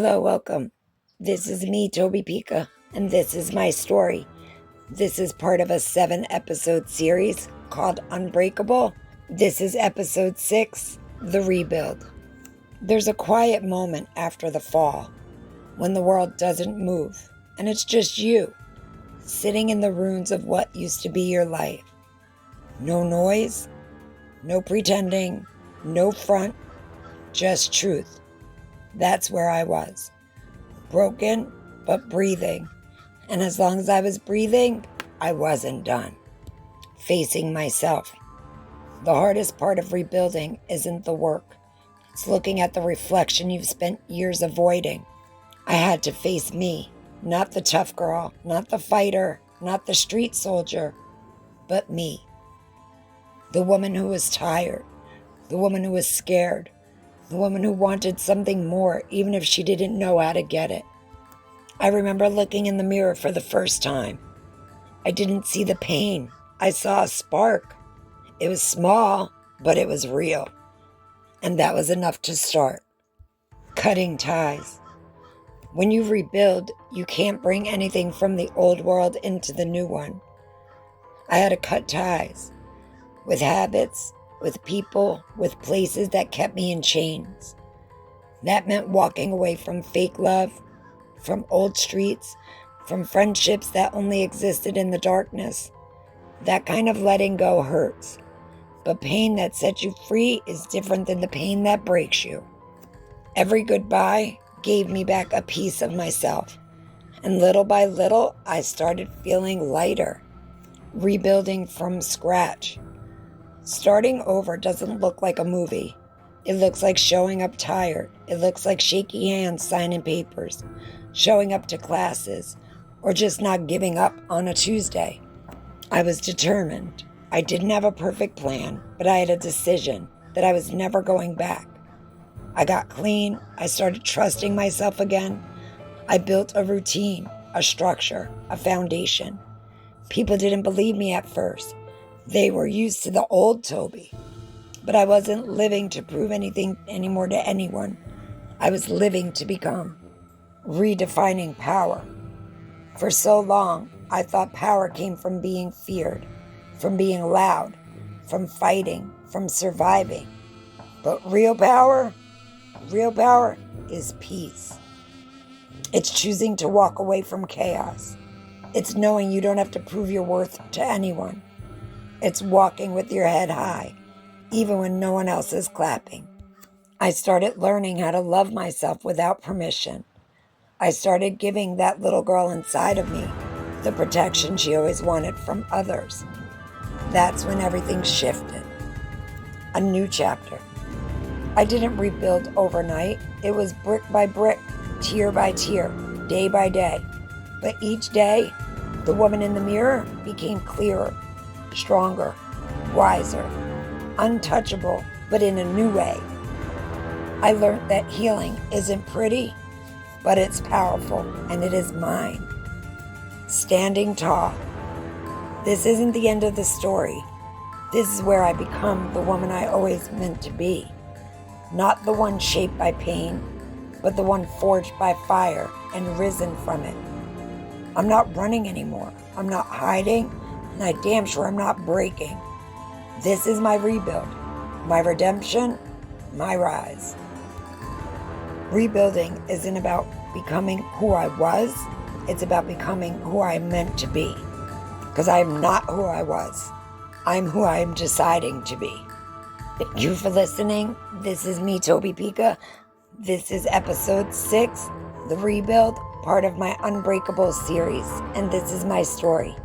Hello, welcome. This is me, Toby Pika, and this is my story. This is part of a 7-episode series called Unbreakable. This is episode 6, The Rebuild. There's a quiet moment after the fall, when the world doesn't move, and it's just you, sitting in the ruins of what used to be your life. No noise, no pretending, no front, just truth. That's where I was. Broken, but breathing. And as long as I was breathing, I wasn't done. Facing myself. The hardest part of rebuilding isn't the work. It's looking at the reflection you've spent years avoiding. I had to face me, not the tough girl, not the fighter, not the street soldier, but me. The woman who was tired, the woman who was scared, the woman who wanted something more, even if she didn't know how to get it. I remember looking in the mirror for the first time. I didn't see the pain. I saw a spark. It was small, but it was real. And that was enough to start. Cutting ties. When you rebuild, you can't bring anything from the old world into the new one. I had to cut ties with habits, with people, with places that kept me in chains. That meant walking away from fake love, from old streets, from friendships that only existed in the darkness. That kind of letting go hurts. But pain that sets you free is different than the pain that breaks you. Every goodbye gave me back a piece of myself. And little by little, I started feeling lighter, rebuilding from scratch. Starting over doesn't look like a movie. It looks like showing up tired. It looks like shaky hands signing papers, showing up to classes, or just not giving up on a Tuesday. I was determined. I didn't have a perfect plan, but I had a decision that I was never going back. I got clean. I started trusting myself again. I built a routine, a structure, a foundation. People didn't believe me at first. They were used to the old Toby. But I wasn't living to prove anything anymore to anyone. I was living to become. Redefining power. For so long, I thought power came from being feared, from being loud, from fighting, from surviving. But real power is peace. It's choosing to walk away from chaos. It's knowing you don't have to prove your worth to anyone. It's walking with your head high, even when no one else is clapping. I started learning how to love myself without permission. I started giving that little girl inside of me the protection she always wanted from others. That's when everything shifted. A new chapter. I didn't rebuild overnight. It was brick by brick, tier by tier, day by day. But each day, the woman in the mirror became clearer, stronger, wiser, untouchable, but in a new way. I learned that healing isn't pretty, but it's powerful, and it is mine. Standing tall. This isn't the end of the story. This is where I become the woman I always meant to be. Not the one shaped by pain, but the one forged by fire and risen from it. I'm not running anymore. I'm not hiding. And I damn sure I'm not breaking. This is my rebuild, my redemption, my rise. Rebuilding isn't about becoming who I was. It's about becoming who I'm meant to be. Because I'm not who I was. I'm who I am deciding to be. Thank you for listening. This is me, Toby Pika. This is episode 6, The Rebuild, part of my Unbreakable series. And this is my story.